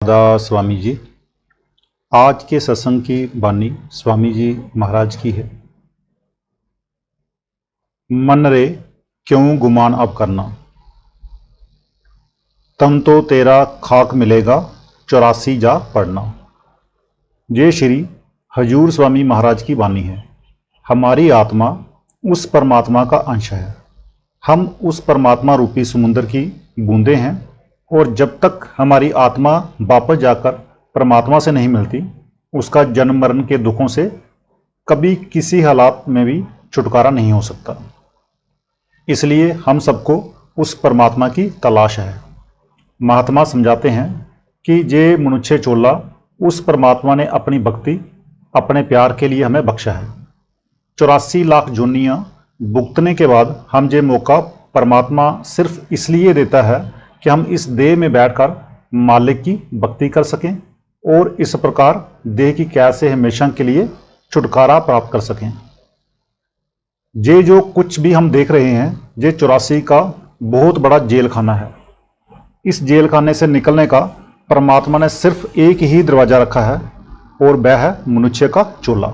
राधा स्वामी जी। आज के सत्संग की बानी स्वामी जी महाराज की है। मन रे क्यों गुमान अब करना, तम तो तेरा खाक मिलेगा 84 जा पढ़ना। ये श्री हजूर स्वामी महाराज की वाणी है। हमारी आत्मा उस परमात्मा का अंश है। हम उस परमात्मा रूपी समुद्र की बूंदें हैं और जब तक हमारी आत्मा वापस जाकर परमात्मा से नहीं मिलती, उसका जन्म मरण के दुखों से कभी किसी हालात में भी छुटकारा नहीं हो सकता। इसलिए हम सबको उस परमात्मा की तलाश है। महात्मा समझाते हैं कि ये मनुष्य चोला उस परमात्मा ने अपनी भक्ति, अपने प्यार के लिए हमें बख्शा है। 84 लाख जोनियाँ भुगतने के बाद हम ये मौका परमात्मा सिर्फ इसलिए देता है कि हम इस देह में बैठकर मालिक की भक्ति कर सकें और इस प्रकार देह की कैद से हमेशा के लिए छुटकारा प्राप्त कर सकें। ये जो कुछ भी हम देख रहे हैं, ये 84 का बहुत बड़ा जेल खाना है। इस जेल खाने से निकलने का परमात्मा ने सिर्फ एक ही दरवाज़ा रखा है और वह है मनुष्य का चोला।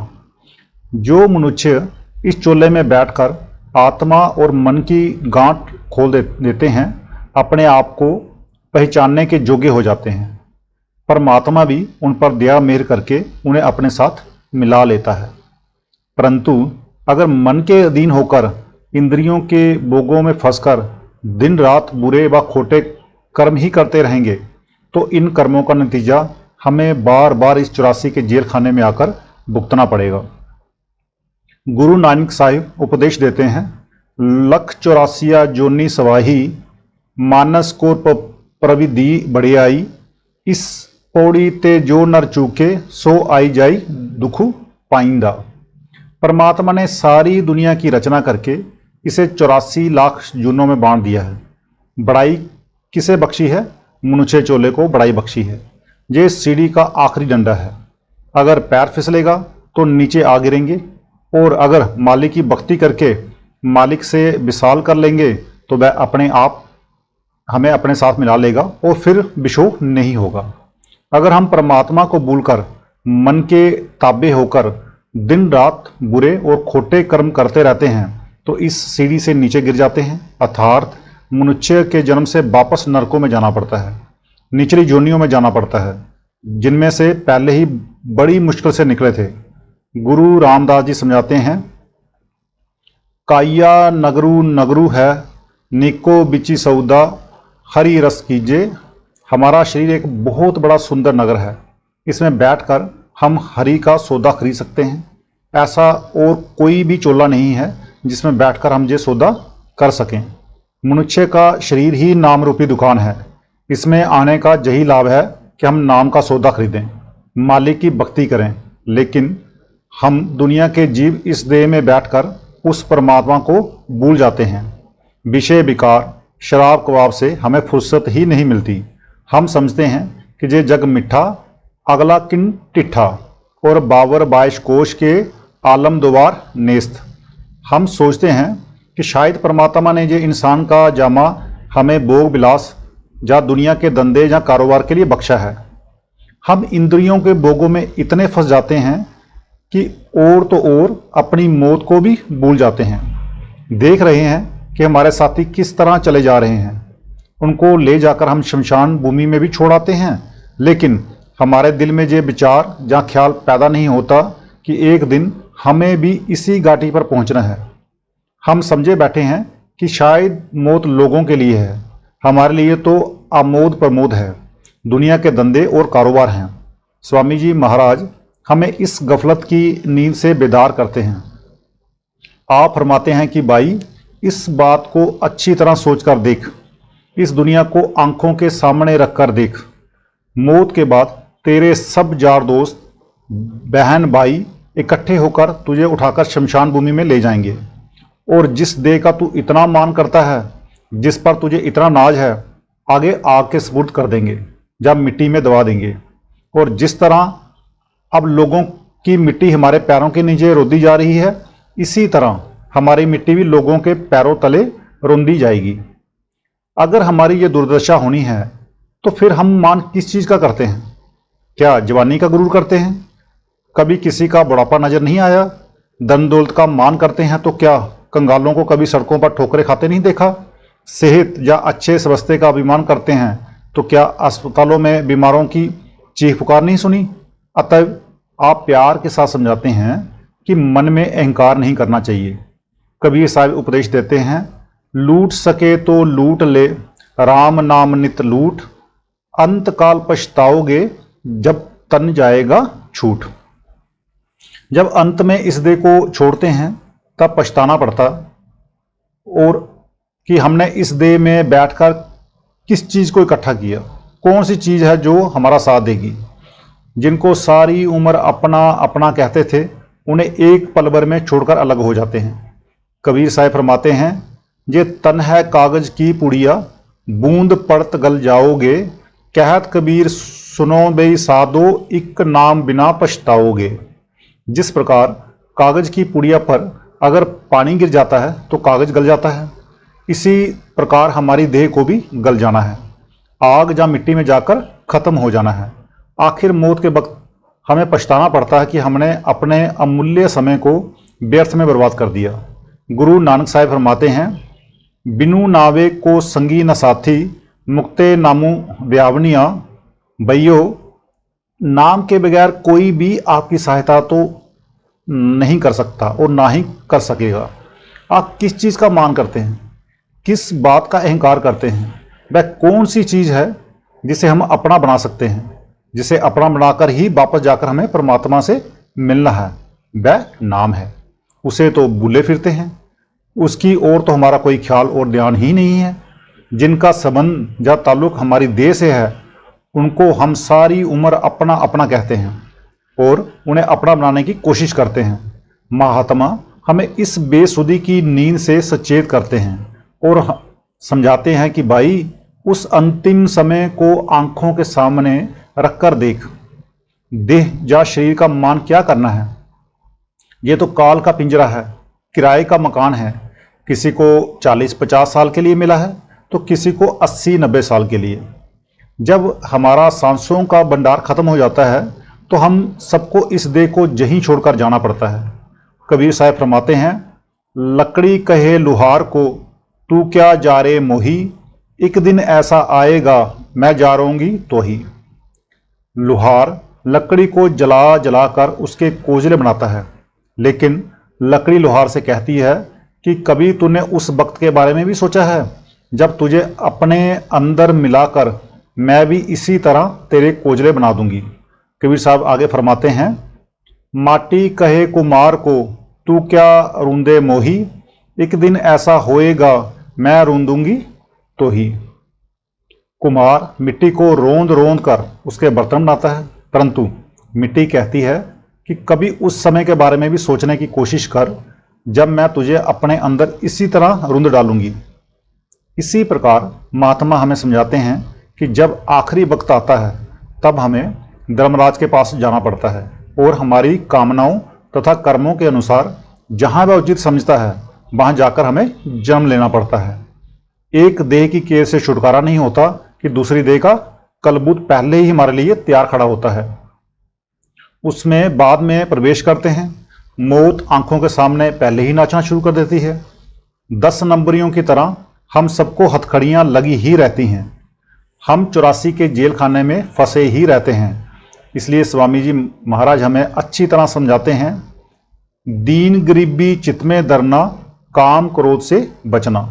जो मनुष्य इस चोले में बैठकर आत्मा और मन की गांठ खोल देते हैं, अपने आप को पहचानने के योग्य हो जाते हैं। परमात्मा भी उन पर दया मेहर करके उन्हें अपने साथ मिला लेता है। परंतु अगर मन के अधीन होकर इंद्रियों के भोगों में फंसकर दिन रात बुरे व खोटे कर्म ही करते रहेंगे, तो इन कर्मों का नतीजा हमें बार बार इस 84 के जेल खाने में आकर भुगतना पड़ेगा। गुरु नानक साहिब उपदेश देते हैं, लख 84 जोनी सवाही, मानस को प्रविधि बढ़ियाई, इस पौड़ी ते जो नर चूके सो आई जाई दुखु पाइंदा। परमात्मा ने सारी दुनिया की रचना करके इसे 84 लाख जूनों में बांट दिया है। बड़ाई किसे बख्शी है? मनुष्य चोले को बड़ाई बख्शी है। ये सीढ़ी का आखिरी डंडा है। अगर पैर फिसलेगा तो नीचे आ गिरेंगे, और अगर मालिक की भक्ति करके मालिक से विशाल कर लेंगे तो वह अपने आप हमें अपने साथ मिला लेगा और फिर विशोह नहीं होगा। अगर हम परमात्मा को भूलकर मन के ताबे होकर दिन रात बुरे और खोटे कर्म करते रहते हैं, तो इस सीढ़ी से नीचे गिर जाते हैं, अर्थात मनुष्य के जन्म से वापस नरकों में जाना पड़ता है, निचली जोनियों में जाना पड़ता है, जिनमें से पहले ही बड़ी मुश्किल से निकले थे। गुरु रामदास जी समझाते हैं, काया नगरू नगरू है, निको बिची सौदा, हरी रस कीजिए। हमारा शरीर एक बहुत बड़ा सुंदर नगर है। इसमें बैठकर हम हरी का सौदा खरीद सकते हैं। ऐसा और कोई भी चोला नहीं है जिसमें बैठकर हम ये सौदा कर सकें। मनुष्य का शरीर ही नाम रूपी दुकान है। इसमें आने का यही लाभ है कि हम नाम का सौदा खरीदें, मालिक की भक्ति करें। लेकिन हम दुनिया के जीव इस देह में बैठकर उस परमात्मा को भूल जाते हैं। विषय विकार, शराब कबाब से हमें फुर्सत ही नहीं मिलती। हम समझते हैं कि ये जग मिठा, अगला किन टिट्ठा, और बावर बाइश कोश के आलम दोबार नेस्त। हम सोचते हैं कि शायद परमात्मा ने ये इंसान का जामा हमें भोग विलास या दुनिया के धंधे या कारोबार के लिए बख्शा है। हम इंद्रियों के भोगों में इतने फंस जाते हैं कि और तो और अपनी मौत को भी भूल जाते हैं। देख रहे हैं कि हमारे साथी किस तरह चले जा रहे हैं। उनको ले जाकर हम शमशान भूमि में भी छोड़ आते हैं, लेकिन हमारे दिल में ये विचार या ख्याल पैदा नहीं होता कि एक दिन हमें भी इसी घाटी पर पहुंचना है। हम समझे बैठे हैं कि शायद मौत लोगों के लिए है, हमारे लिए तो आमोद प्रमोद है, दुनिया के धंधे और कारोबार हैं। स्वामी जी महाराज हमें इस गफलत की नींद से बेदार करते हैं। आप फरमाते हैं कि भाई, इस बात को अच्छी तरह सोचकर देख, इस दुनिया को आंखों के सामने रखकर देख। मौत के बाद तेरे सब यार दोस्त, बहन भाई इकट्ठे होकर तुझे उठाकर शमशान भूमि में ले जाएंगे, और जिस देह का तू इतना मान करता है, जिस पर तुझे इतना नाज है, आगे आग के सपुर्द कर देंगे, जब मिट्टी में दबा देंगे। और जिस तरह अब लोगों की मिट्टी हमारे पैरों के नीचे रोदी जा रही है, इसी तरह हमारी मिट्टी भी लोगों के पैरों तले रोंदी जाएगी। अगर हमारी ये दुर्दशा होनी है तो फिर हम मान किस चीज़ का करते हैं? क्या जवानी का गुरूर करते हैं? कभी किसी का बुढ़ापा नजर नहीं आया? धन दौलत का मान करते हैं तो क्या कंगालों को कभी सड़कों पर ठोकरे खाते नहीं देखा? सेहत या अच्छे स्वास्थ्य का अभिमान करते हैं तो क्या अस्पतालों में बीमारों की चीख पुकार नहीं सुनी? अतः आप प्यार के साथ समझाते हैं कि मन में अहंकार नहीं करना चाहिए। कबीर साहब उपदेश देते हैं, लूट सके तो लूट ले, राम नाम नित लूट, अंत काल पछताओगे जब तन जाएगा छूट। जब अंत में इस देह को छोड़ते हैं तब पछताना पड़ता और कि हमने इस देह में बैठकर किस चीज़ को इकट्ठा किया, कौन सी चीज़ है जो हमारा साथ देगी। जिनको सारी उम्र अपना अपना कहते थे उन्हें एक पल भर में छोड़कर अलग हो जाते हैं। कबीर साहब फरमाते हैं, ये तन है कागज की पुड़िया, बूंद पड़त गल जाओगे, कहत कबीर सुनो बे साधो, इक नाम बिना पछताओगे। जिस प्रकार कागज की पुड़िया पर अगर पानी गिर जाता है तो कागज गल जाता है, इसी प्रकार हमारी देह को भी गल जाना है, आग या मिट्टी में जाकर खत्म हो जाना है। आखिर मौत के वक्त हमें पछताना पड़ता है कि हमने अपने अमूल्य समय को व्यर्थ में बर्बाद कर दिया। गुरु नानक साहब फरमाते हैं, बिनु नावे को संगी न साथी, मुक्ते नामू व्यावनिया। भैयो, नाम के बगैर कोई भी आपकी सहायता तो नहीं कर सकता और ना ही कर सकेगा। आप किस चीज़ का मान करते हैं, किस बात का अहंकार करते हैं? वह कौन सी चीज़ है जिसे हम अपना बना सकते हैं, जिसे अपना बनाकर ही वापस जाकर हमें परमात्मा से मिलना है? वह नाम है। उसे तो भूले फिरते हैं, उसकी ओर तो हमारा कोई ख्याल और ध्यान ही नहीं है। जिनका संबंध या ताल्लुक हमारी देह से है उनको हम सारी उम्र अपना अपना कहते हैं और उन्हें अपना बनाने की कोशिश करते हैं। महात्मा हमें इस बेसुधी की नींद से सचेत करते हैं और समझाते हैं कि भाई, उस अंतिम समय को आंखों के सामने रखकर देख। देह या शरीर का मान क्या करना है? ये तो काल का पिंजरा है, किराए का मकान है। किसी को 40-50 साल के लिए मिला है तो किसी को 80-90 साल के लिए। जब हमारा सांसों का भंडार खत्म हो जाता है तो हम सबको इस देह को यहीं छोड़कर जाना पड़ता है। कबीर साहब फरमाते हैं, लकड़ी कहे लुहार को, तू क्या जा रे मोही, एक दिन ऐसा आएगा मैं जा रहूंगी तो ही। लुहार लकड़ी को जला जलाकर उसके कोजले बनाता है, लेकिन लकड़ी लुहार से कहती है कि कभी तूने उस वक्त के बारे में भी सोचा है जब तुझे अपने अंदर मिलाकर मैं भी इसी तरह तेरे कोजले बना दूंगी। कबीर साहब आगे फरमाते हैं, माटी कहे कुमार को, तू क्या रूंदे मोही, एक दिन ऐसा होएगा मैं रूंदूंगी तो ही। कुम्हार मिट्टी को रोंद रोंद कर उसके बर्तन बनाता है, परंतु मिट्टी कहती है कि कभी उस समय के बारे में भी सोचने की कोशिश कर जब मैं तुझे अपने अंदर इसी तरह रूंद डालूंगी। इसी प्रकार महात्मा हमें समझाते हैं कि जब आखिरी वक्त आता है तब हमें धर्मराज के पास जाना पड़ता है और हमारी कामनाओं तथा कर्मों के अनुसार जहाँ वह उचित समझता है वहाँ जाकर हमें जन्म लेना पड़ता है। एक देह की केस से छुटकारा नहीं होता कि दूसरी देह का कलबुत पहले ही हमारे लिए तैयार खड़ा होता है, उसमें बाद में प्रवेश करते हैं। मौत आंखों के सामने पहले ही नाचना शुरू कर देती है। 10 नंबरियों की तरह हम सबको हथकड़ियाँ लगी ही रहती हैं। हम 84 के जेल खाने में फंसे ही रहते हैं। इसलिए स्वामी जी महाराज हमें अच्छी तरह समझाते हैं, दीन गरीबी चित में धरना, काम क्रोध से बचना।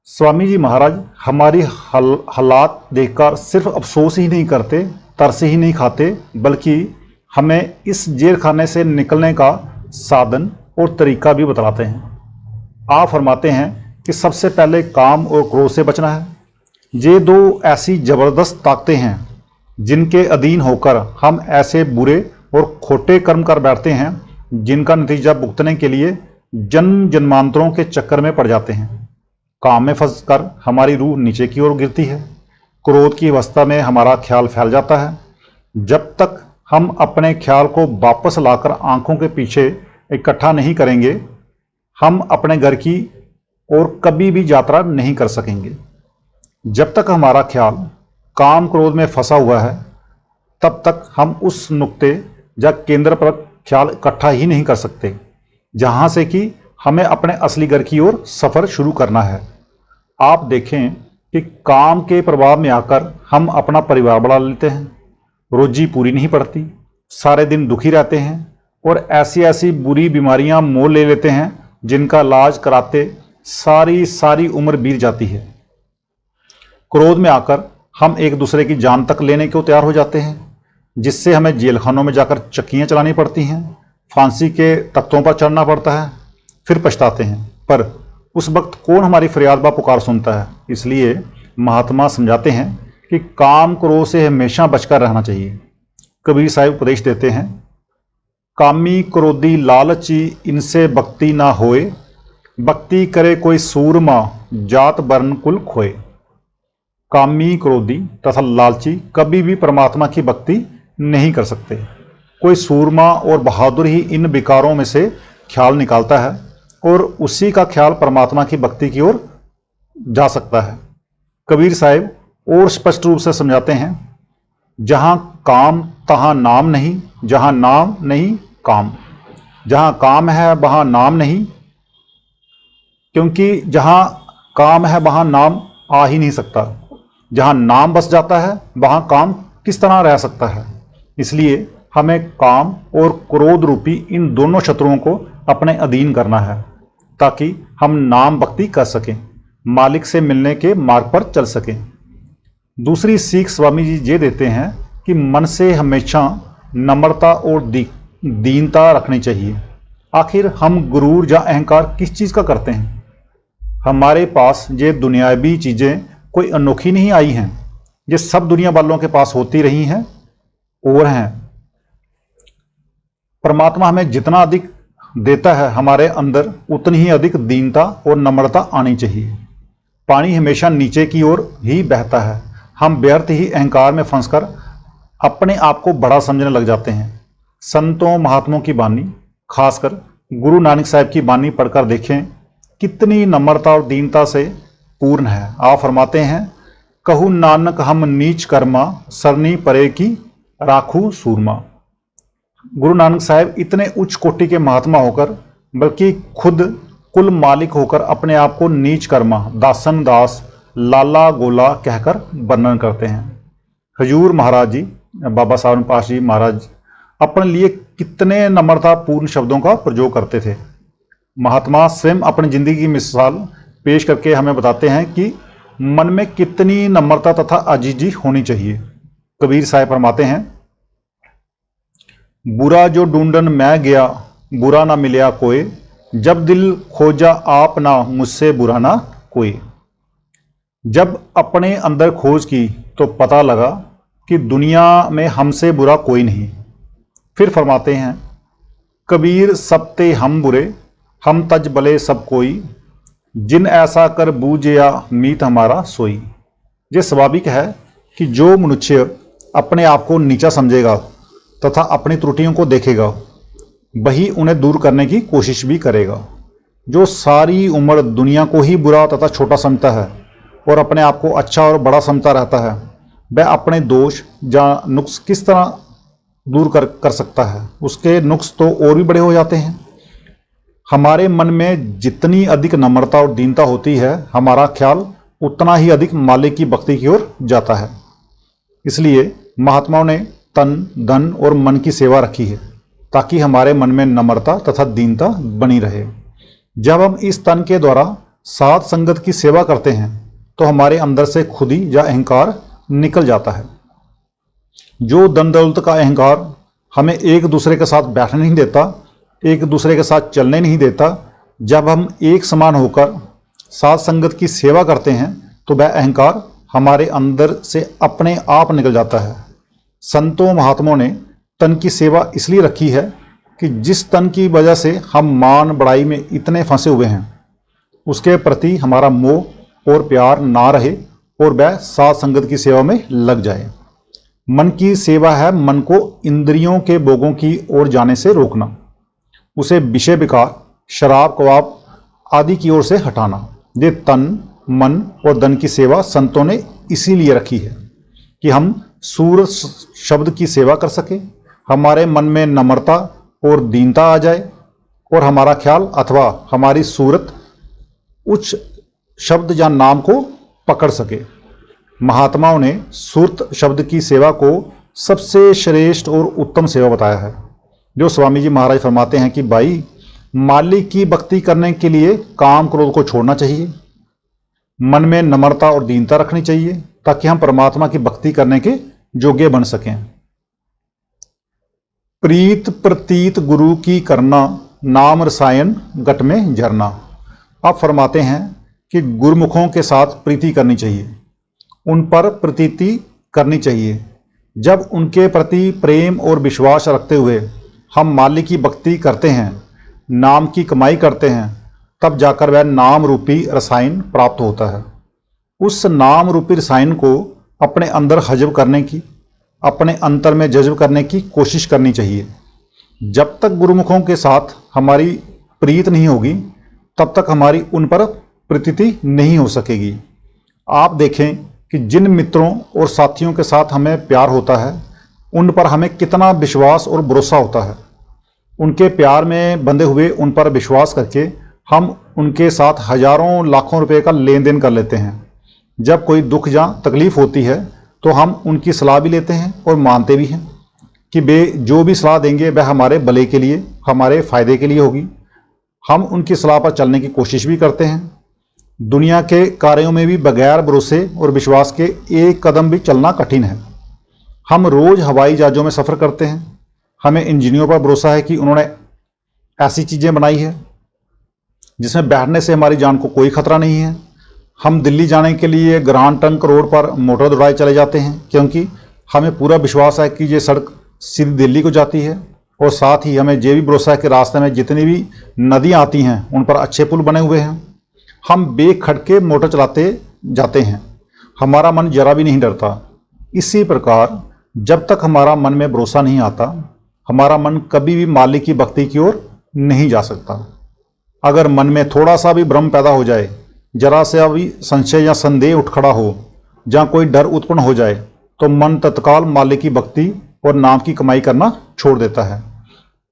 स्वामी जी महाराज हमारी हालात देखकर सिर्फ अफसोस ही नहीं करते, तरस ही नहीं खाते, बल्कि हमें इस जेल खाने से निकलने का साधन और तरीका भी बतलाते हैं। आप फरमाते हैं कि सबसे पहले काम और क्रोध से बचना है। ये दो ऐसी जबरदस्त ताकतें हैं जिनके अधीन होकर हम ऐसे बुरे और खोटे कर्म कर बैठते हैं जिनका नतीजा भुगतने के लिए जन्म जन्मांतरों के चक्कर में पड़ जाते हैं। काम में फंसकर हमारी रूह नीचे की ओर गिरती है। क्रोध की अवस्था में हमारा ख्याल फैल जाता है। जब तक हम अपने ख्याल को वापस लाकर आंखों के पीछे इकट्ठा नहीं करेंगे, हम अपने घर की और कभी भी यात्रा नहीं कर सकेंगे। जब तक हमारा ख्याल काम क्रोध में फंसा हुआ है तब तक हम उस नुक्ते या केंद्र पर ख्याल इकट्ठा ही नहीं कर सकते जहां से कि हमें अपने असली घर की ओर सफर शुरू करना है। आप देखें कि काम के प्रभाव में आकर हम अपना परिवार बढ़ा लेते हैं, रोजी पूरी नहीं पड़ती, सारे दिन दुखी रहते हैं और ऐसी ऐसी बुरी बीमारियां मोल ले लेते हैं जिनका इलाज कराते सारी उम्र बीत जाती है। क्रोध में आकर हम एक दूसरे की जान तक लेने को तैयार हो जाते हैं, जिससे हमें जेल खानों में जाकर चक्कियां चलानी पड़ती हैं, फांसी के तख्तों पर चढ़ना पड़ता है, फिर पछताते हैं। पर उस वक्त कौन हमारी फरियाद बा पुकार सुनता है। इसलिए महात्मा समझाते हैं कि काम क्रोध से हमेशा बचकर रहना चाहिए। कबीर साहिब उपदेश देते हैं, कामी क्रोधी लालची इनसे भक्ति ना होए, भक्ति करे कोई सूरमा जात वर्ण कुल खोए। कामी क्रोधी तथा लालची कभी भी परमात्मा की भक्ति नहीं कर सकते। कोई सूरमा और बहादुर ही इन विकारों में से ख्याल निकालता है और उसी का ख्याल परमात्मा की भक्ति की ओर जा सकता है। कबीर साहिब और स्पष्ट रूप से समझाते हैं, जहां काम तहां नाम नहीं, जहां नाम नहीं काम, जहां काम है वहां नाम नहीं, क्योंकि जहां काम है वहां नाम आ ही नहीं सकता। जहां नाम बस जाता है वहां काम किस तरह रह सकता है। इसलिए हमें काम और क्रोध रूपी इन दोनों शत्रुओं को अपने अधीन करना है ताकि हम नाम भक्ति कर सकें, मालिक से मिलने के मार्ग पर चल सकें। दूसरी सीख स्वामी जी ये देते हैं कि मन से हमेशा नम्रता और दीनता रखनी चाहिए। आखिर हम गुरूर या अहंकार किस चीज़ का करते हैं। हमारे पास ये दुनियावी चीज़ें कोई अनोखी नहीं आई हैं, ये सब दुनिया वालों के पास होती रही हैं और हैं। परमात्मा हमें जितना अधिक देता है, हमारे अंदर उतनी ही अधिक दीनता और नम्रता आनी चाहिए। पानी हमेशा नीचे की ओर ही बहता है। हम व्यर्थ ही अहंकार में फंसकर अपने आप को बड़ा समझने लग जाते हैं। संतों महात्माओं की वाणी, खासकर गुरु नानक साहिब की वाणी पढ़कर देखें कितनी नम्रता और दीनता से पूर्ण है। आप फरमाते हैं, कहू नानक हम नीच कर्मा, सरनी परे की राखू सूरमा। गुरु नानक साहिब इतने उच्च कोटि के महात्मा होकर, बल्कि खुद कुल मालिक होकर अपने आप को नीच कर्मा, दासन दास, लाला गोला कहकर वर्णन करते हैं। हजूर महाराज जी, बाबा सावन पाश जी महाराज अपने लिए कितने नम्रतापूर्ण शब्दों का प्रयोग करते थे। महात्मा स्वयं अपनी जिंदगी की मिसाल पेश करके हमें बताते हैं कि मन में कितनी नम्रता तथा आजीजी होनी चाहिए। कबीर साहिब फरमाते हैं, बुरा जो ढूंढन मैं गया, बुरा ना मिलया कोई, जब दिल खोजा आप ना मुझसे बुरा ना कोई। जब अपने अंदर खोज की तो पता लगा कि दुनिया में हमसे बुरा कोई नहीं। फिर फरमाते हैं, कबीर सब ते हम बुरे, हम तज भले सब कोई, जिन ऐसा कर बूझया मीत हमारा सोई। ये स्वाभाविक है कि जो मनुष्य अपने आप को नीचा समझेगा तथा अपनी त्रुटियों को देखेगा, वही उन्हें दूर करने की कोशिश भी करेगा। जो सारी उम्र दुनिया को ही बुरा तथा छोटा समझता है और अपने आप को अच्छा और बड़ा समझता रहता है, वह अपने दोष या नुक्स किस तरह दूर कर सकता है। उसके नुक्स तो और भी बड़े हो जाते हैं। हमारे मन में जितनी अधिक नम्रता और दीनता होती है, हमारा ख्याल उतना ही अधिक मालिक की भक्ति की ओर जाता है। इसलिए महात्माओं ने तन, धन और मन की सेवा रखी है ताकि हमारे मन में नम्रता तथा दीनता बनी रहे। जब हम इस तन के द्वारा साध संगत की सेवा करते हैं तो हमारे अंदर से खुदी या अहंकार निकल जाता है। जो धन दौलत का अहंकार हमें एक दूसरे के साथ बैठने नहीं देता, एक दूसरे के साथ चलने नहीं देता, जब हम एक समान होकर साध संगत की सेवा करते हैं तो वह अहंकार हमारे अंदर से अपने आप निकल जाता है। संतों महात्माओं ने तन की सेवा इसलिए रखी है कि जिस तन की वजह से हम मान बढ़ाई में इतने फंसे हुए हैं, उसके प्रति हमारा मोह और प्यार ना रहे और वह साध संगत की सेवा में लग जाए। मन की सेवा है मन को इंद्रियों के भोगों की ओर जाने से रोकना, उसे विषय विकार, शराब कबाब आदि की ओर से हटाना। ये तन मन और धन की सेवा संतों ने इसीलिए रखी है कि हम सूरत शब्द की सेवा कर सके, हमारे मन में नम्रता और दीनता आ जाए और हमारा ख्याल अथवा हमारी सूरत उच्च शब्द या नाम को पकड़ सके। महात्माओं ने सूरत शब्द की सेवा को सबसे श्रेष्ठ और उत्तम सेवा बताया है। जो स्वामी जी महाराज फरमाते हैं कि भाई, मालिक की भक्ति करने के लिए काम क्रोध को छोड़ना चाहिए, मन में नम्रता और दीनता रखनी चाहिए ताकि हम परमात्मा की भक्ति करने के योग्य बन सकें। प्रीत प्रतीत गुरु की करना, नाम रसायन घट में झरना। आप फरमाते हैं कि गुरुमुखों के साथ प्रीति करनी चाहिए, उन पर प्रतीति करनी चाहिए। जब उनके प्रति प्रेम और विश्वास रखते हुए हम मालिक की भक्ति करते हैं, नाम की कमाई करते हैं, तब जाकर वह नाम रूपी रसायन प्राप्त होता है। उस नाम रूपी रसायन को अपने अंदर हजम करने की, अपने अंतर में जज्ब करने की कोशिश करनी चाहिए। जब तक गुरुमुखों के साथ हमारी प्रीत नहीं होगी, तब तक हमारी उन पर प्रतीति नहीं हो सकेगी। आप देखें कि जिन मित्रों और साथियों के साथ हमें प्यार होता है, उन पर हमें कितना विश्वास और भरोसा होता है। उनके प्यार में बंधे हुए उन पर विश्वास करके हम उनके साथ हजारों लाखों रुपए का लेन देन कर लेते हैं। जब कोई दुख या तकलीफ होती है तो हम उनकी सलाह भी लेते हैं और मानते भी हैं कि वे जो भी सलाह देंगे वह हमारे भले के लिए, हमारे फायदे के लिए होगी। हम उनकी सलाह पर चलने की कोशिश भी करते हैं। दुनिया के कार्यों में भी बगैर भरोसे और विश्वास के एक कदम भी चलना कठिन है। हम रोज हवाई जहाज़ों में सफ़र करते हैं, हमें इंजीनियरों पर भरोसा है कि उन्होंने ऐसी चीज़ें बनाई है जिसमें बैठने से हमारी जान को कोई खतरा नहीं है। हम दिल्ली जाने के लिए ग्रांड ट्रंक रोड पर मोटर दौड़ाए चले जाते हैं क्योंकि हमें पूरा विश्वास है कि ये सड़क सीधी दिल्ली को जाती है, और साथ ही हमें ये भी भरोसा है कि रास्ते में जितनी भी नदियाँ आती हैं उन पर अच्छे पुल बने हुए हैं। हम बेखटके मोटर चलाते जाते हैं, हमारा मन जरा भी नहीं डरता। इसी प्रकार जब तक हमारा मन में भरोसा नहीं आता, हमारा मन कभी भी मालिक की भक्ति की ओर नहीं जा सकता। अगर मन में थोड़ा सा भी भ्रम पैदा हो जाए, जरा सा भी संशय या संदेह उठ खड़ा हो, जहाँ कोई डर उत्पन्न हो जाए, तो मन तत्काल मालिक की भक्ति और नाम की कमाई करना छोड़ देता है।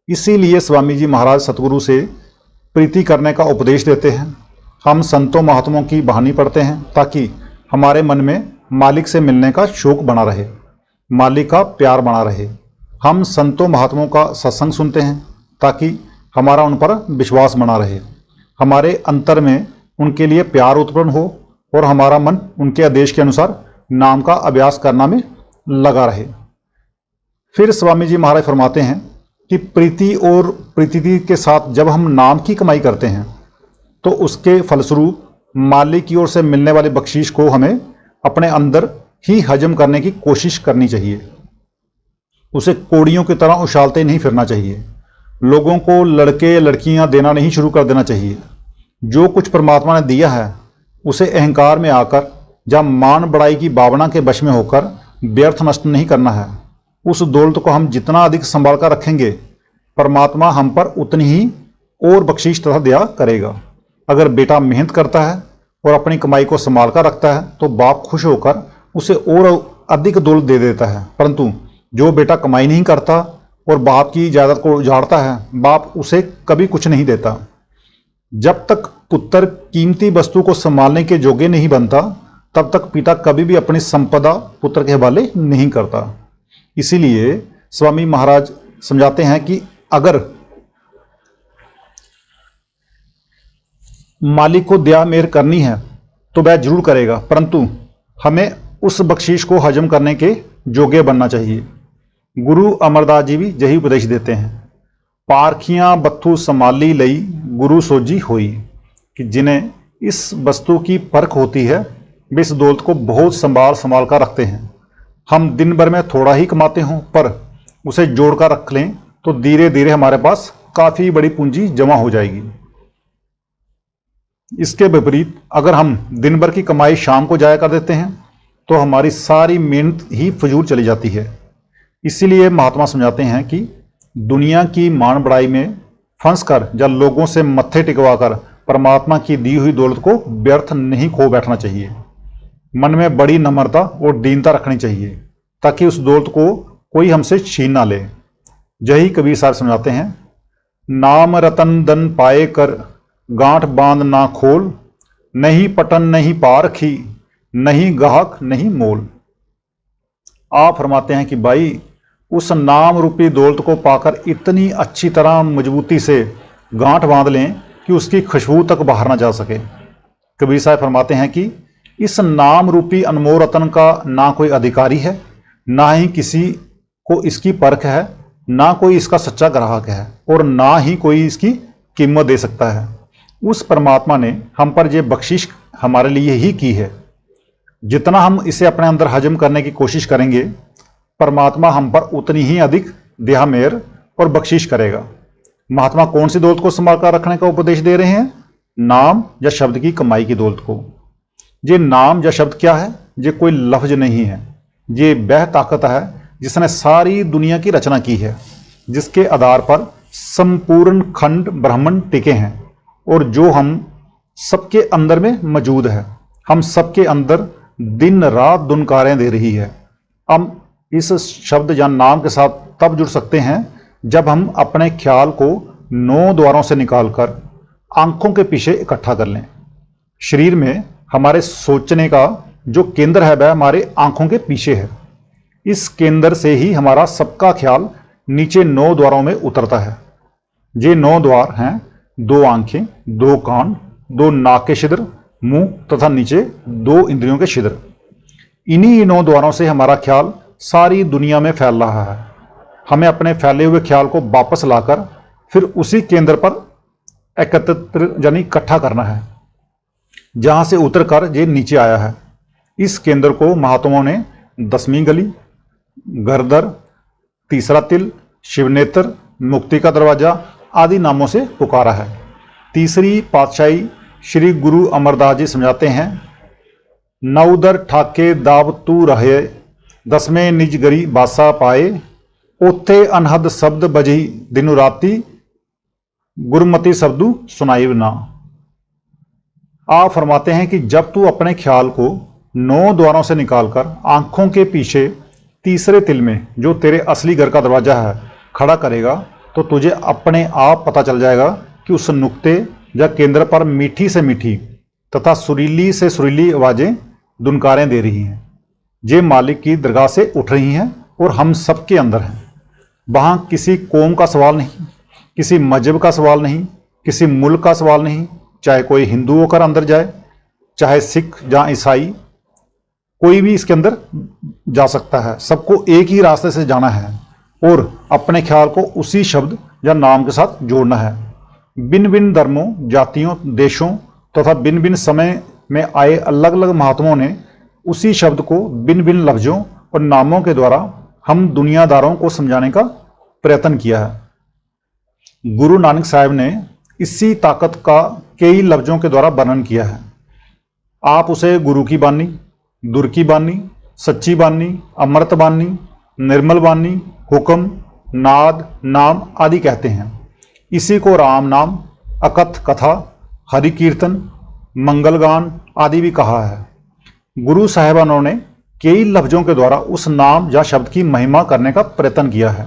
इसीलिए स्वामी जी महाराज सतगुरु से प्रीति करने का उपदेश देते हैं। हम संतों महात्माओं की कहानी पढ़ते हैं ताकि हमारे मन में मालिक से मिलने का शौक बना रहे, मालिक का प्यार बना रहे। हम संतों महात्माओं का सत्संग सुनते हैं ताकि हमारा उन पर विश्वास बना रहे, हमारे अंतर में उनके लिए प्यार उत्पन्न हो और हमारा मन उनके आदेश के अनुसार नाम का अभ्यास करना में लगा रहे। फिर स्वामी जी महाराज फरमाते हैं कि प्रीति और प्रीति के साथ जब हम नाम की कमाई करते हैं तो उसके फलस्वरूप मालिक की ओर से मिलने वाली बख्शीश को हमें अपने अंदर ही हजम करने की कोशिश करनी चाहिए। उसे कोड़ियों की तरह उछालते नहीं फिरना चाहिए। लोगों को लड़के लड़कियां देना नहीं शुरू कर देना चाहिए। जो कुछ परमात्मा ने दिया है उसे अहंकार में आकर या मान बड़ाई की भावना के वश में होकर व्यर्थ नष्ट नहीं करना है। उस दौलत को हम जितना अधिक संभाल कर रखेंगे, परमात्मा हम पर उतनी ही और बख्शीश तथा दया करेगा। अगर बेटा मेहनत करता है और अपनी कमाई को संभाल कर रखता है तो बाप खुश होकर उसे और अधिक दौलत दे देता है। परंतु जो बेटा कमाई नहीं करता और बाप की जायदाद को उजाड़ता है, बाप उसे कभी कुछ नहीं देता। जब तक पुत्र कीमती वस्तु को संभालने के योग्य नहीं बनता, तब तक पिता कभी भी अपनी संपदा पुत्र के हवाले नहीं करता। इसीलिए स्वामी महाराज समझाते हैं कि अगर मालिक को दया मेहर करनी है तो वह जरूर करेगा, परंतु हमें उस बख्शीश को हजम करने के योग्य बनना चाहिए। गुरु अमरदास जी भी यही उपदेश देते हैं। पारखियां बत्थू संभाली लई गुरु सोजी होई, कि जिन्हें इस वस्तु की परख होती है वे इस दौलत को बहुत संभाल कर रखते हैं। हम दिन भर में थोड़ा ही कमाते हों पर उसे जोड़ कर रख लें तो धीरे धीरे हमारे पास काफ़ी बड़ी पूंजी जमा हो जाएगी। इसके विपरीत अगर हम दिन भर की कमाई शाम को जाया कर देते हैं तो हमारी सारी मेहनत ही फजूल चली जाती है। इसीलिए महात्मा समझाते हैं कि दुनिया की मान बड़ाई में फंस कर या लोगों से मत्थे टिकवा कर परमात्मा की दी हुई दौलत को व्यर्थ नहीं खो बैठना चाहिए। मन में बड़ी नम्रता और दीनता रखनी चाहिए ताकि उस दौलत को कोई हमसे छीन ना ले। यही कबीर साहब समझाते हैं, नाम रतन धन पाए कर गांठ बांध ना खोल, नहीं पटन नहीं पारखी, नहीं गाहक नहीं मोल। आप फरमाते हैं कि भाई उस नाम रूपी दौलत को पाकर इतनी अच्छी तरह मजबूती से गांठ बांध लें कि उसकी खुशबू तक बाहर ना जा सके। कबीर साहब फरमाते हैं कि इस नाम रूपी अनमोल रतन का ना कोई अधिकारी है, ना ही किसी को इसकी परख है, ना कोई इसका सच्चा ग्राहक है और ना ही कोई इसकी कीमत दे सकता है। उस परमात्मा ने हम पर यह बख्शिश हमारे लिए ही की है। जितना हम इसे अपने अंदर हजम करने की कोशिश करेंगे, परमात्मा हम पर उतनी ही अधिक दया मेहर और बख्शिश करेगा। महात्मा कौन सी दौलत को संभाल कर रखने का उपदेश दे रहे हैं? नाम या शब्द की कमाई की दौलत को। ये नाम या शब्द क्या है? ये कोई लफ्ज नहीं है, ये वह ताकत है जिसने सारी दुनिया की रचना की है, जिसके आधार पर संपूर्ण खंड ब्रह्मांड टिके हैं और जो हम सबके अंदर में मौजूद है। हम सबके अंदर दिन रात दुनकारें दे रही है। हम इस शब्द या नाम के साथ तब जुड़ सकते हैं जब हम अपने ख्याल को 9 द्वारों से निकालकर आंखों के पीछे इकट्ठा कर लें। शरीर में हमारे सोचने का जो केंद्र है वह हमारे आंखों के पीछे है। इस केंद्र से ही हमारा सबका ख्याल नीचे 9 द्वारों में उतरता है। ये 9 द्वार हैं 2 आंखें, 2 कान, 2 नाक के छिद्र, मुंह तथा नीचे 2 इंद्रियों के छिद्र। इन्हीं 9 द्वारों से हमारा ख्याल सारी दुनिया में फैल रहा है। हमें अपने फैले हुए ख्याल को वापस लाकर फिर उसी केंद्र पर एकत्र यानी इकट्ठा करना है जहां से उतरकर ये नीचे आया है। इस केंद्र को महात्माओं ने 10वीं गली, गर्दर, तीसरा तिल, शिवनेत्र, मुक्ति का दरवाजा आदि नामों से पुकारा है। तीसरी पातशाही श्री गुरु अमरदास जी समझाते हैं, नौदर ठाके दाव तू रहे, 10वें निज गरी बासा पाए, ओथे अनहद शब्द बजी दिनु राती, गुरमति शब्दू सुनाई ना। आप फरमाते हैं कि जब तू अपने ख्याल को 9 द्वारों से निकालकर आंखों के पीछे तीसरे तिल में जो तेरे असली घर का दरवाजा है खड़ा करेगा तो तुझे अपने आप पता चल जाएगा कि उस नुक्ते या केंद्र पर मीठी से मीठी तथा सुरीली से सुरीली आवाजें दुनकारें दे रही हैं। ये मालिक की दरगाह से उठ रही हैं और हम सबके अंदर हैं। वहाँ किसी कौम का सवाल नहीं, किसी मजहब का सवाल नहीं, किसी मुल्क का सवाल नहीं। चाहे कोई हिंदू होकर अंदर जाए, चाहे सिख या ईसाई, कोई भी इसके अंदर जा सकता है। सबको एक ही रास्ते से जाना है और अपने ख्याल को उसी शब्द या नाम के साथ जोड़ना है। भिन्न भिन्न धर्मों, जातियों, देशों तथा भिन्न भिन्न समय में आए अलग अलग महात्माओं ने उसी शब्द को भिन्न भिन्न लफ्जों और नामों के द्वारा हम दुनियादारों को समझाने का प्रयत्न किया है। गुरु नानक साहब ने इसी ताकत का कई लफ्जों के द्वारा वर्णन किया है। आप उसे गुरु की बानी, दुर की बानी, सच्ची बानी, अमृत बानी, निर्मल बानी, हुक्म, नाद, नाम आदि कहते हैं। इसी को राम नाम, अकथ कथा, हरि कीर्तन, मंगलगान आदि भी कहा है। गुरु साहिबानों ने कई लफ्जों के द्वारा उस नाम या शब्द की महिमा करने का प्रयत्न किया है।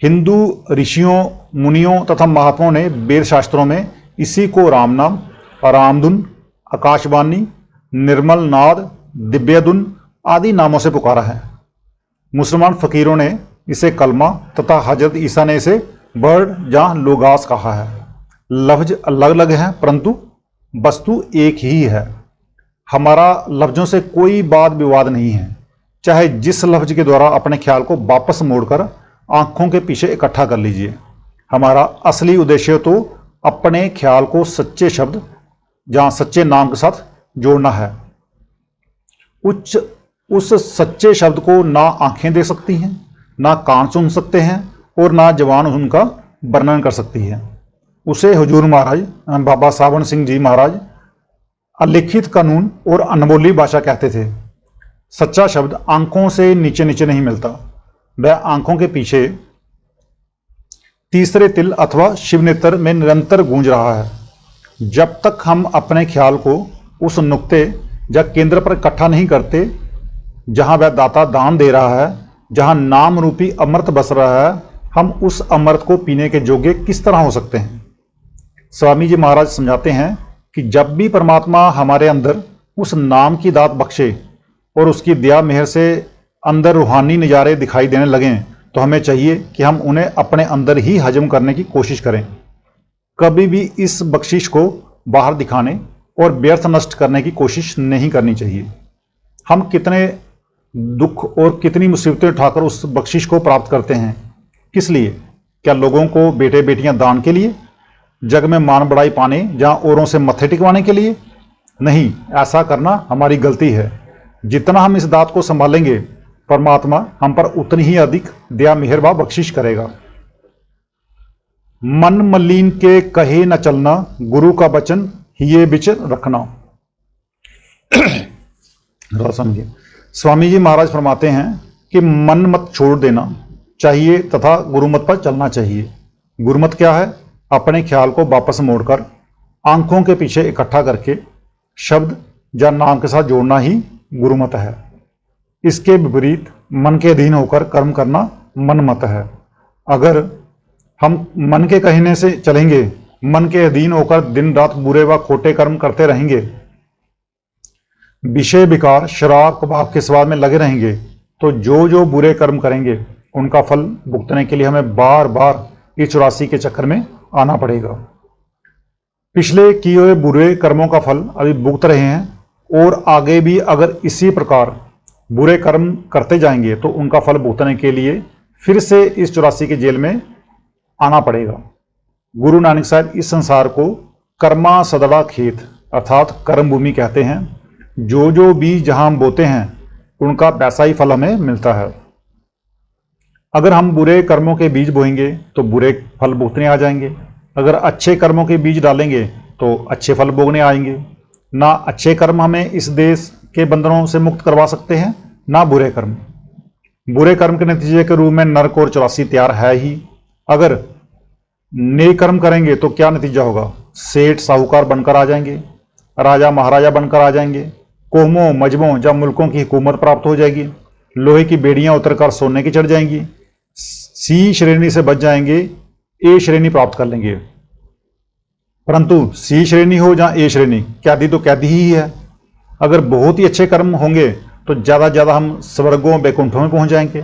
हिंदू ऋषियों, मुनियों तथा महात्माओं ने वेद शास्त्रों में इसी को राम नाम, रामधुन, आकाशवाणी, निर्मल नाद, दिव्यधुन आदि नामों से पुकारा है। मुसलमान फकीरों ने इसे कलमा तथा हजरत ईसा ने इसे वर्ड या लोगास कहा है। लफ्ज अलग अलग हैं परंतु वस्तु एक ही है। हमारा लफ्जों से कोई वाद विवाद नहीं है। चाहे जिस लफ्ज के द्वारा अपने ख्याल को वापस मोड़कर आंखों के पीछे इकट्ठा कर लीजिए। हमारा असली उद्देश्य तो अपने ख्याल को सच्चे शब्द या सच्चे नाम के साथ जोड़ना है। उस सच्चे शब्द को ना आंखें देख सकती हैं, ना कान सुन सकते हैं और ना जबान उनका वर्णन कर सकती है। उसे हुजूर महाराज बाबा सावन सिंह जी महाराज अलिखित कानून और अनमोली भाषा कहते थे। सच्चा शब्द आंखों से नीचे नीचे नहीं मिलता, वह आंखों के पीछे तीसरे तिल अथवा शिवनेत्र में निरंतर गूंज रहा है। जब तक हम अपने ख्याल को उस नुक्ते या केंद्र पर इकट्ठा नहीं करते जहां वह दाता दान दे रहा है, जहां नाम रूपी अमृत बस रहा है, हम उस अमृत को पीने के योग्य किस तरह हो सकते हैं। स्वामी जी महाराज समझाते हैं कि जब भी परमात्मा हमारे अंदर उस नाम की दात बख्शे और उसकी दया मेहर से अंदर रूहानी नज़ारे दिखाई देने लगें, तो हमें चाहिए कि हम उन्हें अपने अंदर ही हजम करने की कोशिश करें। कभी भी इस बख्शिश को बाहर दिखाने और व्यर्थ नष्ट करने की कोशिश नहीं करनी चाहिए। हम कितने दुख और कितनी मुसीबतें उठाकर उस बख्शिश को प्राप्त करते हैं, किस लिए? क्या लोगों को बेटे बेटियां दान के लिए, जग में मान बढ़ाई पाने, जहां औरों से मत्थे टिकवाने के लिए? नहीं, ऐसा करना हमारी गलती है। जितना हम इस दात को संभालेंगे, परमात्मा हम पर उतनी ही अधिक दया मेहर व बख्शिश करेगा। मन मलिन के कहे न चलना, गुरु का वचन हिये बिच रखना। समझिए, स्वामी जी महाराज फरमाते हैं कि मन मत छोड़ देना चाहिए तथा गुरुमत पर चलना चाहिए। गुरुमत क्या है? अपने ख्याल को वापस मोड़कर आंखों के पीछे इकट्ठा करके शब्द या नाम के साथ जोड़ना ही गुरुमत है। इसके विपरीत मन के अधीन होकर कर्म करना मनमत है। अगर हम मन के कहने से चलेंगे, मन के अधीन होकर दिन रात बुरे व खोटे कर्म करते रहेंगे, विषय विकार शराब कबाब के स्वाद में लगे रहेंगे, तो जो जो बुरे कर्म करेंगे उनका फल भुगतने के लिए हमें बार बार इस 84 के चक्कर में आना पड़ेगा। पिछले किए हुए बुरे कर्मों का फल अभी भुगत रहे हैं और आगे भी अगर इसी प्रकार बुरे कर्म करते जाएंगे तो उनका फल भुगतने के लिए फिर से इस 84 की जेल में आना पड़ेगा। गुरु नानक साहब इस संसार को कर्मा सदड़ा खेत अर्थात कर्म भूमि कहते हैं। जो जो बीज जहां हम बोते हैं उनका वैसा ही फल हमें मिलता है। अगर हम बुरे कर्मों के बीज बोएंगे तो बुरे फल भुगतने आ जाएंगे, अगर अच्छे कर्मों के बीज डालेंगे तो अच्छे फल भोगने आएंगे। ना अच्छे कर्म हमें इस देश के बंधनों से मुक्त करवा सकते हैं, ना बुरे कर्म। बुरे कर्म के नतीजे के रूप में नरक और 84 तैयार है ही। अगर नेक कर्म करेंगे तो क्या नतीजा होगा? सेठ साहूकार बनकर आ जाएंगे, राजा महाराजा बनकर आ जाएंगे, कौमों मजहबों या मुल्कों की हुकूमत प्राप्त हो जाएगी, लोहे की बेड़ियां उतरकर सोने की चढ़ जाएंगी, सी श्रेणी से बच जाएंगे, ए श्रेणी प्राप्त कर लेंगे। परंतु सी श्रेणी हो या ए श्रेणी, कैदी तो कैदी ही है। अगर बहुत ही अच्छे कर्म होंगे तो ज़्यादा से ज़्यादा हम स्वर्गों बैकुंठों में पहुंच जाएंगे,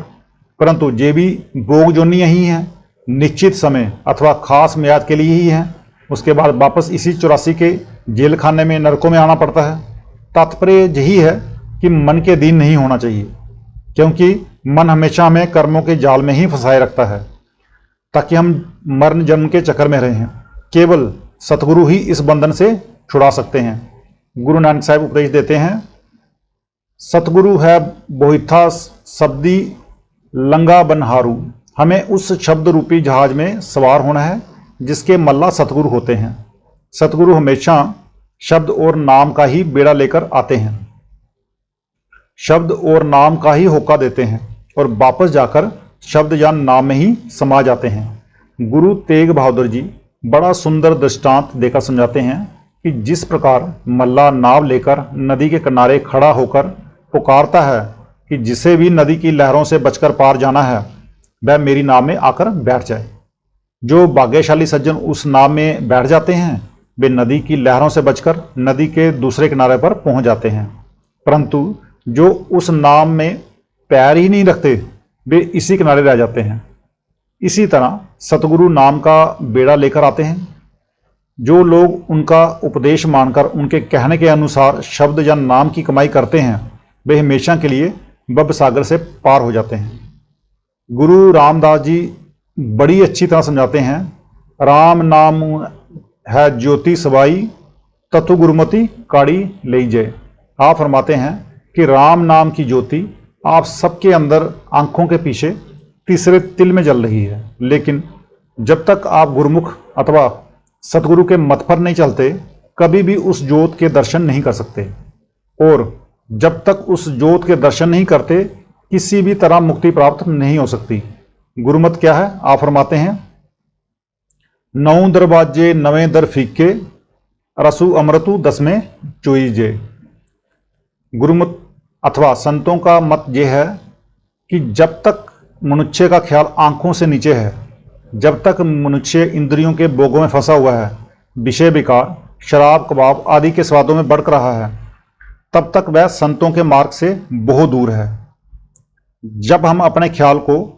परंतु ये भी भोग जोनियाँ ही हैं, निश्चित समय अथवा खास म्याद के लिए ही हैं। उसके बाद वापस इसी 84 के जेल खाने में नरकों में आना पड़ता है। तात्पर्य यही है कि मन के अधीन नहीं होना चाहिए, क्योंकि मन हमेशा हमें कर्मों के जाल में ही फंसाए रखता है ताकि हम मरण जन्म के चक्कर में रहें। केवल सतगुरु ही इस बंधन से छुड़ा सकते हैं। गुरु नानक साहब उपदेश देते हैं, सतगुरु है बोहिथा शब्दी लंगा बनहारू। हमें उस शब्द रूपी जहाज में सवार होना है जिसके मल्ला सतगुरु होते हैं। सतगुरु हमेशा शब्द और नाम का ही बेड़ा लेकर आते हैं, शब्द और नाम का ही होका देते हैं और वापस जाकर शब्द या नाम में ही समा जाते हैं। गुरु तेग बहादुर जी बड़ा सुंदर दृष्टांत देकर समझाते हैं कि जिस प्रकार मल्ला नाव लेकर नदी के किनारे खड़ा होकर पुकारता है कि जिसे भी नदी की लहरों से बचकर पार जाना है वह मेरी नाव में आकर बैठ जाए। जो भाग्यशाली सज्जन उस नाव में बैठ जाते हैं वे नदी की लहरों से बचकर नदी के दूसरे किनारे पर पहुंच जाते हैं, परंतु जो उस नाव में पैर ही नहीं रखते वे इसी किनारे रह जाते हैं। इसी तरह सतगुरु नाम का बेड़ा लेकर आते हैं। जो लोग उनका उपदेश मानकर उनके कहने के अनुसार शब्द या नाम की कमाई करते हैं वे हमेशा के लिए भव सागर से पार हो जाते हैं। गुरु रामदास जी बड़ी अच्छी तरह समझाते हैं, राम नाम है ज्योति सवाई तत्व गुरुमति काड़ी ले जय। आप फरमाते हैं कि राम नाम की ज्योति आप सबके अंदर आंखों के पीछे तीसरे तिल में जल रही है, लेकिन जब तक आप गुरुमुख अथवा सतगुरु के मत पर नहीं चलते कभी भी उस ज्योत के दर्शन नहीं कर सकते, और जब तक उस ज्योत के दर्शन नहीं करते किसी भी तरह मुक्ति प्राप्त नहीं हो सकती। गुरुमत क्या है? आप फरमाते हैं, 9 दरवाजे 9 दर फीके, रसु अमृतु दसवें चोईजे। गुरुमत अथवा संतों का मत यह है कि जब तक मनुष्य का ख्याल आंखों से नीचे है, जब तक मनुष्य इंद्रियों के भोगों में फंसा हुआ है, विषय विकार, शराब कबाब आदि के स्वादों में भटक रहा है, तब तक वह संतों के मार्ग से बहुत दूर है। जब हम अपने ख्याल को